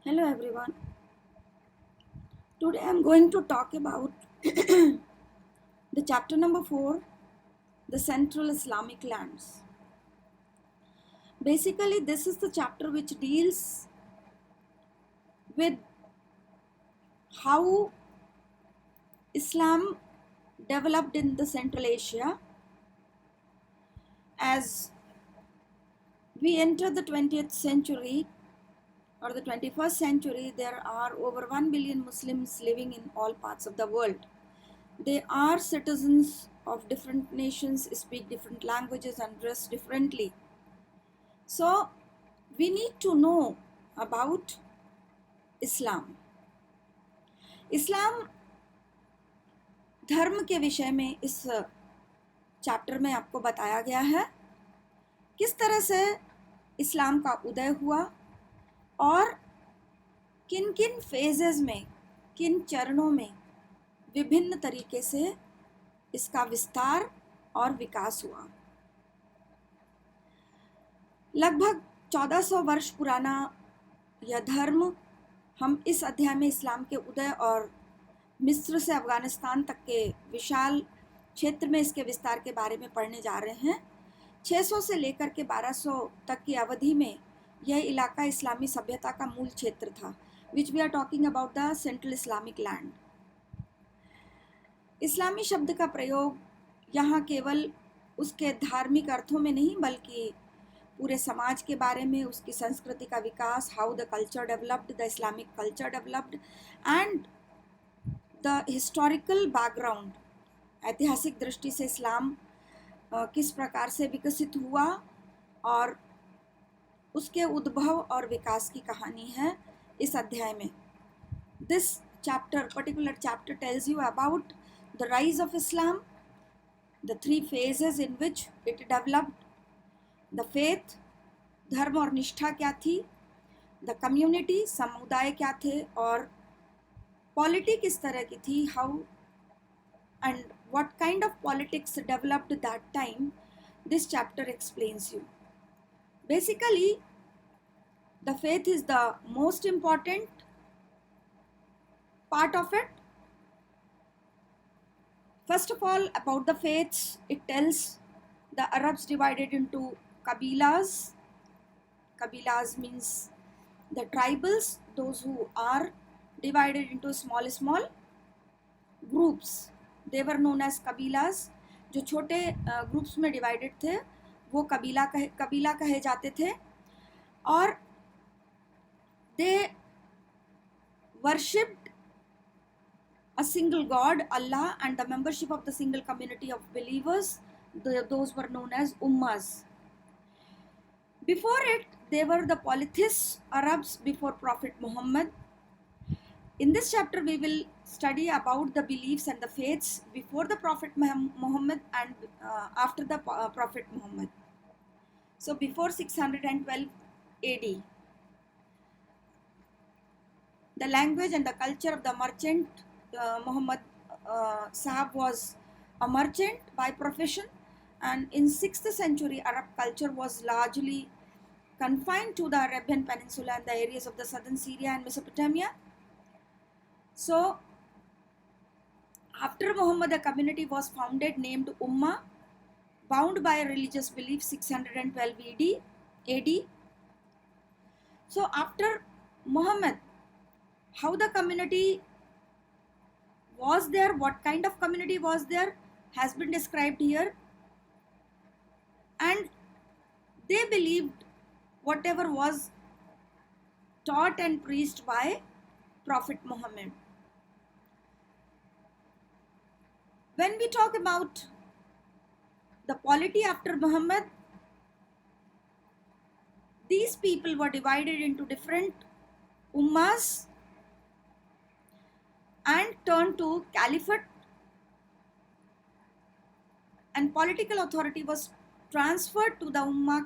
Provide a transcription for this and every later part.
Hello everyone. Today I am going to talk about the chapter number 4, the Central Islamic Lands. Basically, this is the chapter which deals with how Islam developed in the Central Asia. As we enter the 20th century or the 21st century, there are over 1 billion Muslims living in all parts of the world. They are citizens of different nations, speak different languages, and dress differently. So, we need to know about इस्लाम. इस्लाम धर्म के विषय में इस chapter में आपको बताया गया है किस तरह से इस्लाम का उदय हुआ और किन किन फेजेस में, किन चरणों में विभिन्न तरीके से इसका विस्तार और विकास हुआ. लगभग 1400 वर्ष पुराना यह धर्म हम इस अध्याय में इस्लाम के उदय और मिस्र से अफगानिस्तान तक के विशाल क्षेत्र में इसके विस्तार के बारे में पढ़ने जा रहे हैं. 600 से लेकर के 1200 तक की अवधि में यह इलाका इस्लामी सभ्यता का मूल क्षेत्र था, which we are talking about the central Islamic land. इस्लामी शब्द का प्रयोग यहाँ केवल उसके धार्मिक अर्थों में नहीं बल्कि पूरे समाज के बारे में, उसकी संस्कृति का विकास, how the culture developed, the Islamic culture developed and the historical background, ऐतिहासिक दृष्टि से इस्लाम किस प्रकार से विकसित हुआ और उसके उद्भव और विकास की कहानी है इस अध्याय में. This chapter, particular chapter tells you about the rise of Islam, the 3 phases in which it developed, the faith, धर्म और निष्ठा क्या थी, द कम्युनिटी, समुदाय क्या थे, और पॉलिटी किस तरह की थी, how and what kind of politics developed that time. This chapter explains you. Basically, the faith is the most important part of it. First of all, about the faiths, it tells the Arabs divided into kabilas. Kabilas means the tribals, those who are divided into small groups. They were known as kabilas. जो छोटे groups में divided थे वो कबीला कहे जाते थे. और they worshipped a single god, Allah, and the membership of the single community of believers, those were known as ummas. Before it, they were the polytheists, Arabs before Prophet Muhammad. In this chapter, we will study about the beliefs and the faiths before the Prophet Muhammad and after the Prophet Muhammad. So before 612 AD, the language and the culture of the merchant, Muhammad Sahab was a merchant by profession, and in 6th century Arab culture was largely confined to the Arabian Peninsula and the areas of the southern Syria and Mesopotamia. So after Muhammad, a community was founded named Ummah, bound by a religious belief, 612 AD. So after Muhammad, how the community was there, what kind of community was there, has been described here. And they believed whatever was taught and preached by Prophet Muhammad. When we talk about the polity after Muhammad, these people were divided into different ummas and turned to caliphate, and political authority was transferred to the ummah.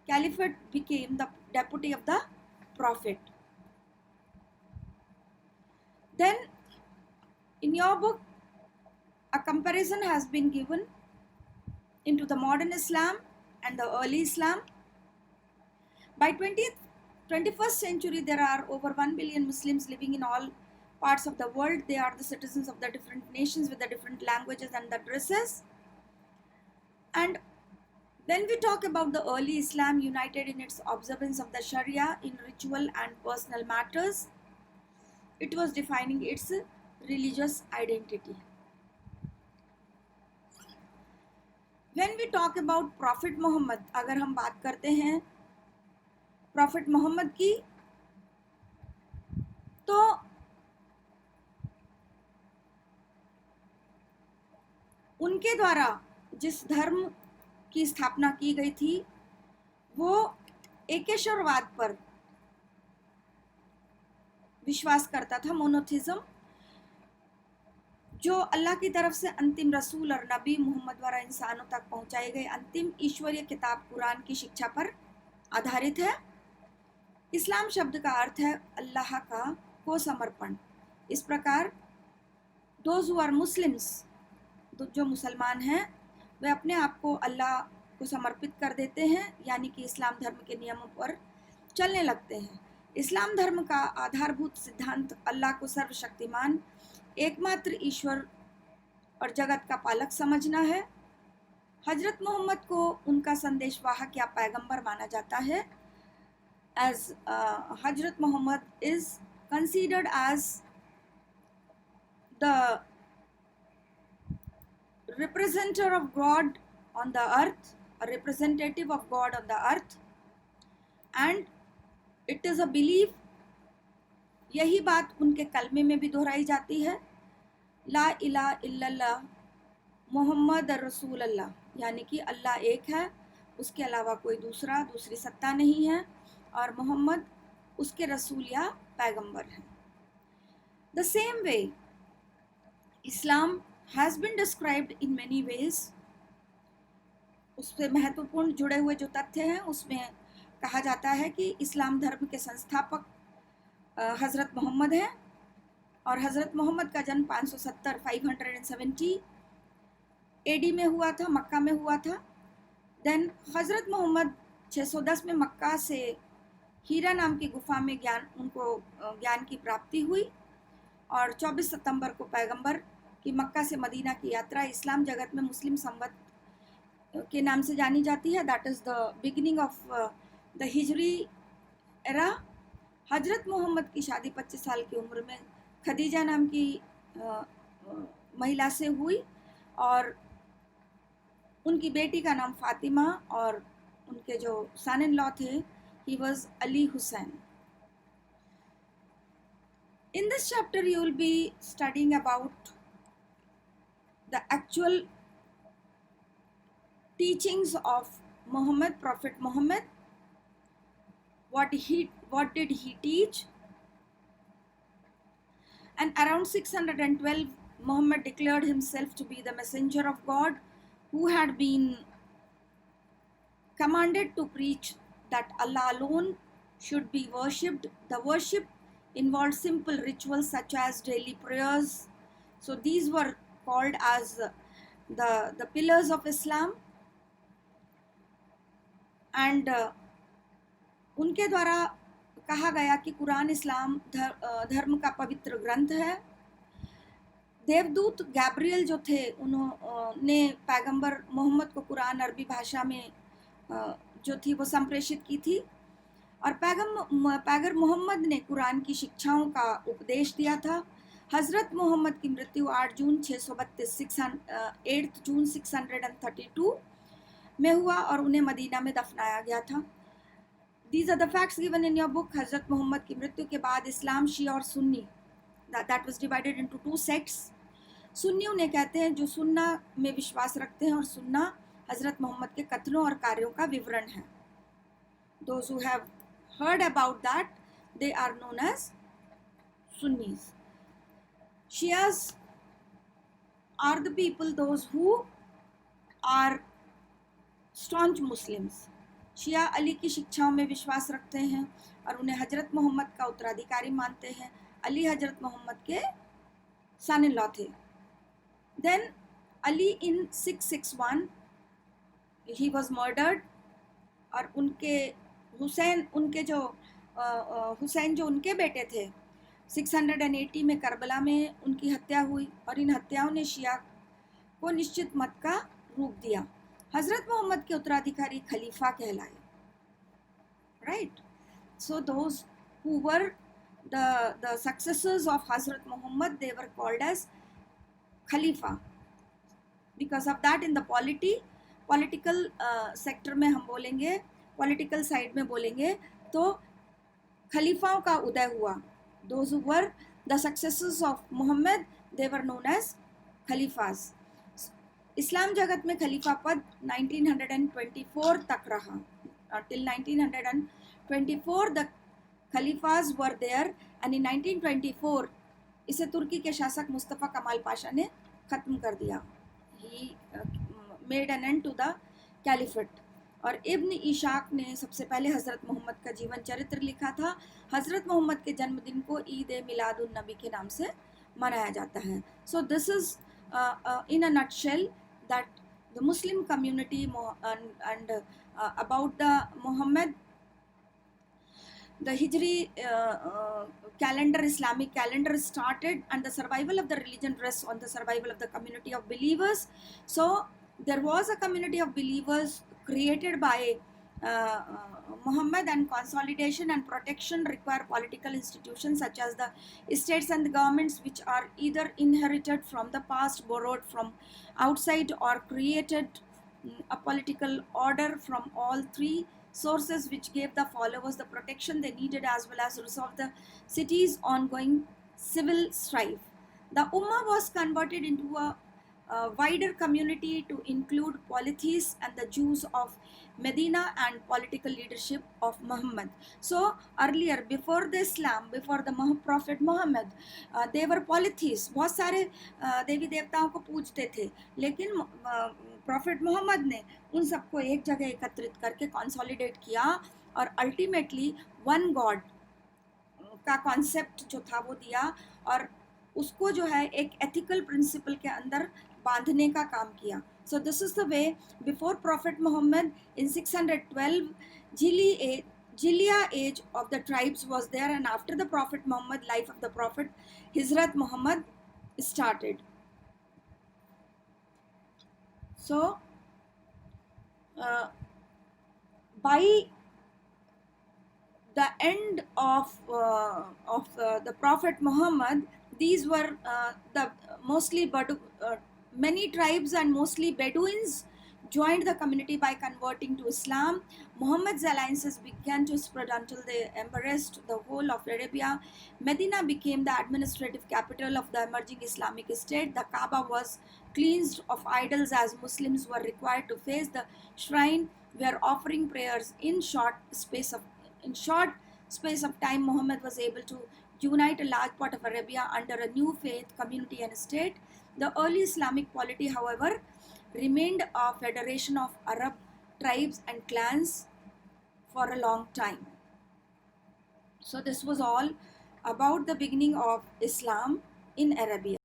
Caliphate became the deputy of the prophet. Then in your book, a comparison has been given into the modern Islam and the early Islam. By 20th 21st century, there are over 1 billion Muslims living in all parts of the world. They are the citizens of the different nations with the different languages and the dresses. And when we talk about the early Islam, united in its observance of the Sharia in ritual and personal matters, it was defining its religious identity. When we talk about Prophet Muhammad, अगर हम बात करते हैं Prophet Mohammad की, तो उनके द्वारा जिस धर्म की स्थापना की गई थी वो एकेश्वरवाद पर विश्वास करता था, मोनोथिज्म, जो अल्लाह की तरफ से अंतिम रसूल और नबी मोहम्मद द्वारा इंसानों तक पहुंचाई गई अंतिम ईश्वरीय किताब कुरान की शिक्षा पर आधारित है। इस्लाम शब्द का अर्थ है अल्लाह को समर्पण। इस प्रकार दोज हु आर मुस्लिम्स, जो मुसलमान हैं, वे अपने आप को अल्लाह को समर्पित कर देते हैं, यानी कि इस्लाम धर्म के नियमों पर चलने लगते हैं। इस्लाम धर्म का आधारभूत सिद्धांत अल्लाह को सर्वशक्तिमान, एकमात्र ईश्वर और जगत का पालक समझना है। हजरत मोहम्मद को उनका संदेशवाहक या पैगंबर माना जाता है। as Hazrat Muhammad is considered as the representative of God on the earth, a representative of God on the earth, and it is a belief, यही बात उनके कलमे में भी दोहराई जाती है, ला इलाहा इल्लल्लाह मोहम्मद रसूल अल्लाह, यानी कि अल्लाह एक है, उसके अलावा कोई दूसरी सत्ता नहीं है और मोहम्मद उसके रसूल या पैगंबर हैं। The same way, Islam has been described in many ways. उससे महत्वपूर्ण जुड़े हुए जो तथ्य हैं उसमें कहा जाता है कि इस्लाम धर्म के संस्थापक हज़रत मोहम्मद हैं और हज़रत मोहम्मद का जन्म 570 AD में हुआ था, मक्का में हुआ था। देन हज़रत मोहम्मद 610 में मक्का से हीरा नाम की गुफा में उनको ज्ञान की प्राप्ति हुई और 24 सितंबर को पैगंबर की मक्का से मदीना की यात्रा इस्लाम जगत में मुस्लिम संवत के नाम से जानी जाती है। That is the beginning of the Hijri era. हजरत मोहम्मद की शादी 25 साल की उम्र में खदीजा नाम की महिला से हुई और उनकी बेटी का नाम फातिमा और उनके जो सन इन लॉ थे, he was Ali Hussain. In this chapter you will be studying about the actual teachings of Muhammad, Prophet Muhammad. What did he teach? And around 612 Muhammad declared himself to be the messenger of God who had been commanded to preach that Allah alone should be worshipped. The worship involved simple rituals such as daily prayers. So these were called as the pillars of Islam. And उनके द्वारा कहा गया कि कुरान इस्लाम धर्म का पवित्र ग्रंथ है। देवदूत गैब्रियल जो थे उन्होंने पैगंबर मोहम्मद को कुरान अरबी भाषा में जो थी वो संप्रेषित की थी और पैगंबर मोहम्मद ने कुरान की शिक्षाओं का उपदेश दिया था। हज़रत मोहम्मद की मृत्यु 8 जून 632 में हुआ और उन्हें मदीना में दफनाया गया था। These are the facts given in your book. हज़रत मोहम्मद की मृत्यु के बाद इस्लाम शिया और Sunni, that was divided into 2 sects. Sunni उन्हें कहते हैं जो सुन्ना में विश्वास रखते हैं और सुन्ना हज़रत मोहम्मद के कथनों और कार्यों का विवरण है। Those who have heard about that, they are known as Sunnis. Shias are the people, those who are staunch Muslims. शिया अली की शिक्षाओं में विश्वास रखते हैं और उन्हें हजरत मोहम्मद का उत्तराधिकारी मानते हैं। अली हजरत मोहम्मद के सन इन लॉ थे। Then Ali in 661 he was murdered और उनके हुसैन, उनके जो हुसैन जो उनके बेटे थे, 680 में करबला में उनकी हत्या हुई और इन हत्याओं ने शिया को निश्चित मत का रूप दिया। हजरत मोहम्मद के उत्तराधिकारी खलीफा कहलाए, right. So those who were the successors of Hazrat Muhammad, they were called as Khalifa. Because of that, in the political sector में हम बोलेंगे, political side में बोलेंगे तो खलीफाओं का उदय हुआ। Those who were the successors of Muhammad, they were known as Khalifas. इस्लाम जगत में खलीफा पद 1924 तक रहा। Till 1924 the Khalifas were there, and in 1924 इसे तुर्की के शासक मुस्तफ़ा कमाल पाशा ने ख़त्म कर दिया। He made an end to the caliphate. और इब्न इशाक ने सबसे पहले हज़रत मोहम्मद का जीवन चरित्र लिखा था। हज़रत मोहम्मद के जन्मदिन को ईद मिलादुन नबी के नाम से मनाया जाता है। So this is in a nutshell that the Muslim community and about the Muhammad, the Hijri calendar, Islamic calendar started, and the survival of the religion rests on the survival of the community of believers. So there was a community of believers created by Muhammad, and consolidation and protection require political institutions such as the states and the governments, which are either inherited from the past, borrowed from outside, or created a political order from all three sources, which gave the followers the protection they needed as well as resolved the city's ongoing civil strife. The Ummah was converted into a wider community to include polytheists and the Jews of Medina and political leadership of Muhammad. So earlier, before the Islam, before the Prophet Muhammad, they were polytheists. बहुत सारे देवी देवताओं को पूजते थे, लेकिन profit Mohammad ने उन सबको एक जगह एकत्रित करके कंसोलिडेट किया और अल्टीमेटली वन गॉड का कॉन्सेप्ट जो था वो दिया, और उसको जो है एक एथिकल प्रिंसिपल के अंदर बांधने का काम किया. So this is the way before Prophet Muhammad in 612 Jiliya age of the tribes was there, and after the Prophet Muhammad, life of the Prophet Hizrat Muhammad started. So by the end of the Prophet Muhammad, these were the mostly many tribes and mostly Bedouins joined the community by converting to Islam. Muhammad's alliances began to spread until they embraced the whole of Arabia. Medina became the administrative capital of the emerging Islamic state. The Kaaba was cleansed of idols as Muslims were required to face the shrine where offering prayers. In short space of time, Muhammad was able to unite a large part of Arabia under a new faith, community and state. The early Islamic polity, however, remained a federation of Arab tribes and clans for a long time. So this was all about the beginning of Islam in Arabia.